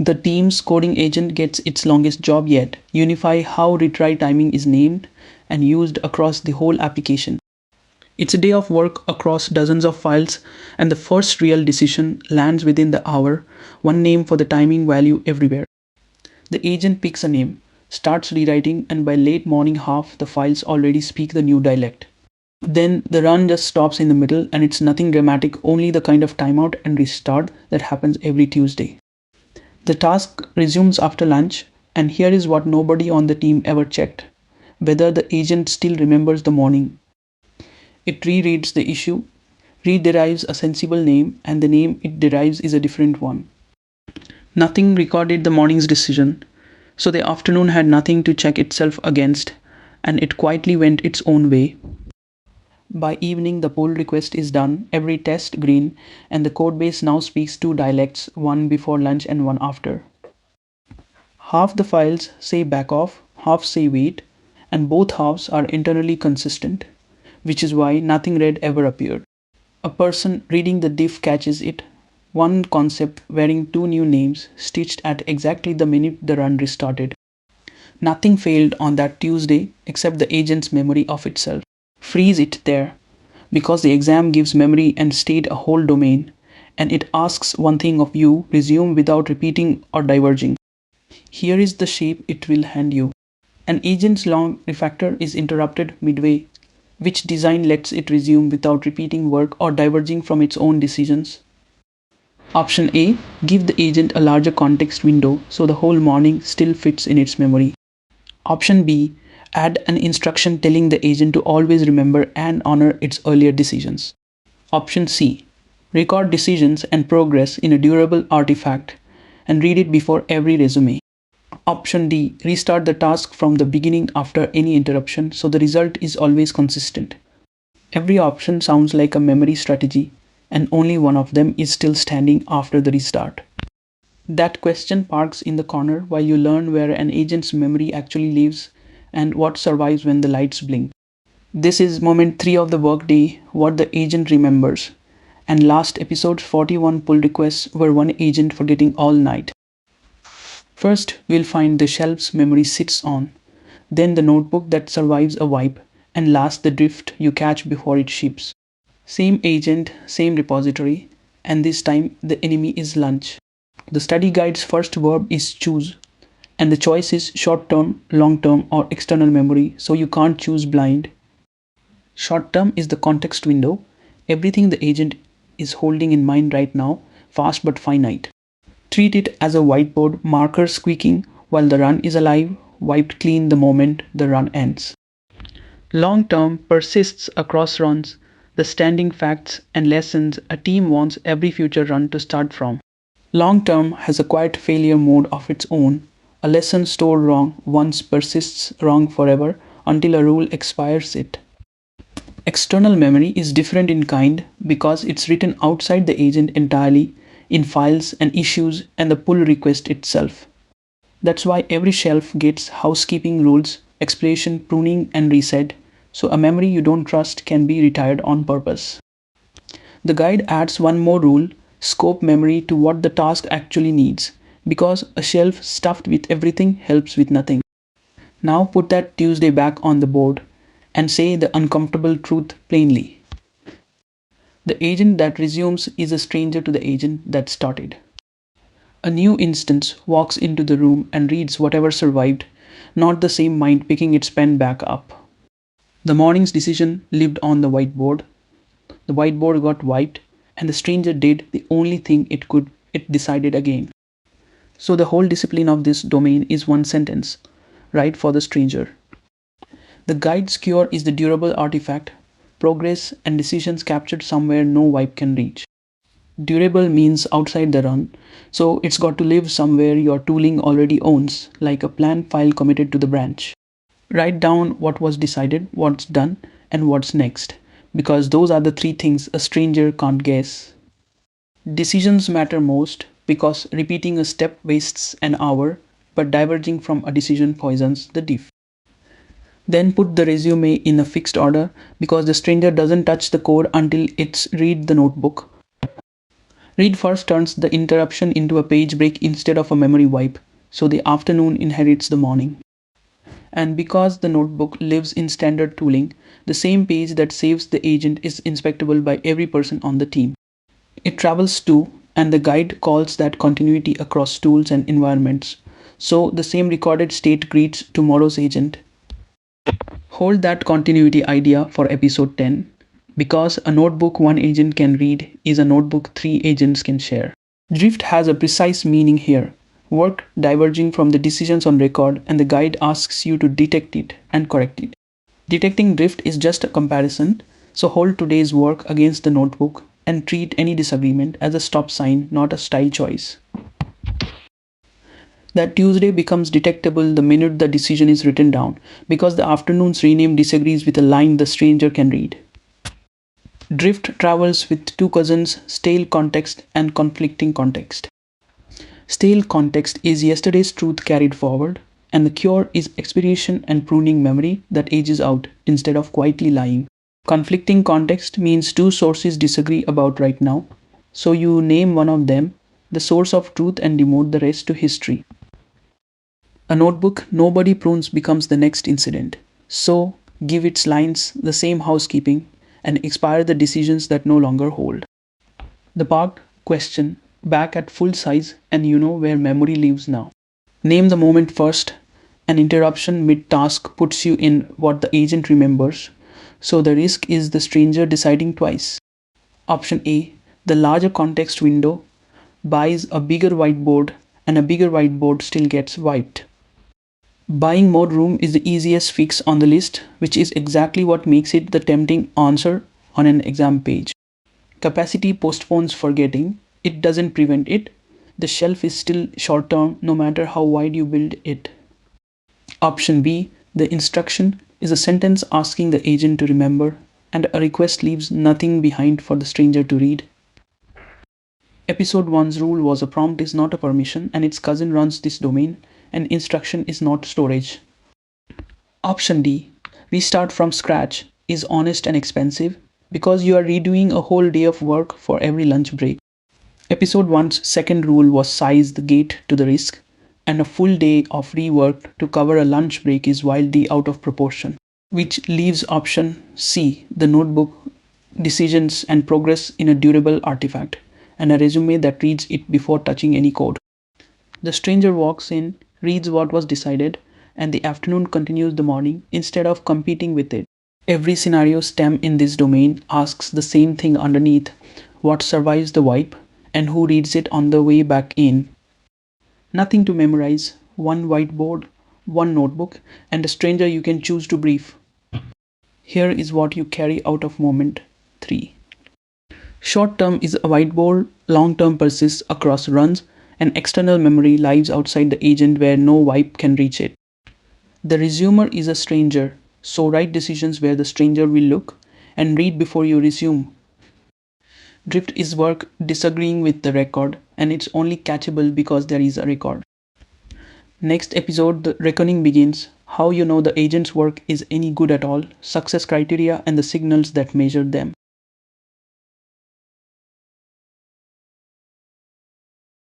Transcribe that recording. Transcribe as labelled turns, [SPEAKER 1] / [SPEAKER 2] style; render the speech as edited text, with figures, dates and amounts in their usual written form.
[SPEAKER 1] The team's coding agent gets its longest job yet: unify how retry timing is named and used across the whole application. It's a day of work across dozens of files, and the first real decision lands within the hour: one name for the timing value everywhere. The agent picks a name, starts rewriting, and by late morning half the files already speak the new dialect. Then the run just stops in the middle, and it's nothing dramatic, only the kind of timeout and restart that happens every Tuesday. The task resumes after lunch, and here is what nobody on the team ever checked: whether the agent still remembers the morning. It rereads the issue, rederives a sensible name, and the name it derives is a different one. Nothing recorded the morning's decision, so the afternoon had nothing to check itself against, and it quietly went its own way. By evening, the pull request is done, every test green, and the codebase now speaks two dialects, one before lunch and one after. Half the files say back off, half say wait, and both halves are internally consistent, which is why nothing red ever appeared. A person reading the diff catches it: one concept wearing two new names, stitched at exactly the minute the run restarted. Nothing failed on that Tuesday except the agent's memory of itself. Freeze it there, because the exam gives memory and state a whole domain, and it asks one thing of you: resume without repeating or diverging. Here is the shape it will hand you. An agent's long refactor is interrupted midway. Which design lets it resume without repeating work or diverging from its own decisions? Option A: give the agent a larger context window so the whole morning still fits in its memory. Option B: add an instruction telling the agent to always remember and honor its earlier decisions. Option C: record decisions and progress in a durable artifact and read it before every resume. Option D: restart the task from the beginning after any interruption so the result is always consistent. Every option sounds like a memory strategy, and only one of them is still standing after the restart. That question parks in the corner while you learn where an agent's memory actually lives and what survives when the lights blink. This is moment 3 of the workday: what the agent remembers. And last episode's 41 pull requests were one agent forgetting all night. First, we'll find the shelves memory sits on, then the notebook that survives a wipe, and last the drift you catch before it ships. Same agent, same repository, and this time the enemy is lunch. The study guide's first verb is choose, and the choice is short term, long term, or external memory, so you can't choose blind. Short term is the context window, everything the agent is holding in mind right now, fast but finite. Treat it as a whiteboard marker squeaking while the run is alive, wiped clean the moment the run ends. Long term persists across runs, the standing facts and lessons a team wants every future run to start from. Long term has a quiet failure mode of its own. A lesson stored wrong once persists wrong forever until a rule expires it. External memory is different in kind because it's written outside the agent entirely, in files and issues and the pull request itself. That's why every shelf gets housekeeping rules, explanation, pruning, and reset, so a memory you don't trust can be retired on purpose. The guide adds one more rule: scope memory to what the task actually needs, because a shelf stuffed with everything helps with nothing. Now put that Tuesday back on the board and say the uncomfortable truth plainly. The agent that resumes is a stranger to the agent that started. A new instance walks into the room and reads whatever survived, not the same mind picking its pen back up. The morning's decision lived on the whiteboard. The whiteboard got wiped, and the stranger did the only thing it could: it decided again. So the whole discipline of this domain is one sentence: write for the stranger. The guide's cure is the durable artifact: progress and decisions captured somewhere no wipe can reach. Durable means outside the run, so it's got to live somewhere your tooling already owns, like a plan file committed to the branch. Write down what was decided, what's done, and what's next, because those are the 3 things a stranger can't guess. Decisions matter most because repeating a step wastes an hour, but diverging from a decision poisons the diff. Then put the resume in a fixed order because the stranger doesn't touch the code until it's read the notebook. Read first turns the interruption into a page break instead of a memory wipe, so the afternoon inherits the morning. And because the notebook lives in standard tooling, the same page that saves the agent is inspectable by every person on the team. It travels too, and the guide calls that continuity across tools and environments. So the same recorded state greets tomorrow's agent. Hold that continuity idea for episode 10, because a notebook one agent can read is a notebook three agents can share. Drift has a precise meaning here. Work diverging from the decisions on record, and the guide asks you to detect it and correct it. Detecting drift is just a comparison, so hold today's work against the notebook and treat any disagreement as a stop sign, not a style choice. That Tuesday becomes detectable the minute the decision is written down, because the afternoon's rename disagrees with a line the stranger can read. Drift travels with two cousins, stale context and conflicting context. Stale context is yesterday's truth carried forward, and the cure is expiration and pruning memory that ages out instead of quietly lying. Conflicting context means two sources disagree about right now, so you name one of them the source of truth and demote the rest to history. A notebook nobody prunes becomes the next incident, so give its lines the same housekeeping and expire the decisions that no longer hold. The parked question back at full size, and you know where memory lives now. Name the moment first. An interruption mid task puts you in what the agent remembers, so the risk is the stranger deciding twice. Option A, the larger context window buys a bigger whiteboard, and a bigger whiteboard still gets wiped. Buying more room is the easiest fix on the list, which is exactly what makes it the tempting answer on an exam page. Capacity postpones forgetting, it doesn't prevent it. The shelf is still short term no matter how wide you build it. Option B, the instruction is a sentence asking the agent to remember, and a request leaves nothing behind for the stranger to read. Episode 1's rule was a prompt is not a permission, and its cousin runs this domain, and instruction is not storage. Option D, restart from scratch, is honest and expensive because you are redoing a whole day of work for every lunch break. Episode 1's second rule was size the gate to the risk, and a full day of rework to cover a lunch break is wildly out of proportion, which leaves option C, the notebook, decisions and progress in a durable artifact, and a resume that reads it before touching any code. The stranger walks in, reads what was decided, and the afternoon continues the morning instead of competing with it. Every scenario stem in this domain asks the same thing underneath: what survives the wipe, and who reads it on the way back in. Nothing to memorize, one whiteboard, one notebook, and a stranger you can choose to brief. Here is what you carry out of moment 3. Short term is a whiteboard, long term persists across runs, and external memory lives outside the agent where no wipe can reach it. The resumer is a stranger, so write decisions where the stranger will look, and read before you resume. Drift is work disagreeing with the record, and it's only catchable because there is a record. Next episode, the reckoning begins: how you know the agent's work is any good at all, success criteria, and the signals that measure them.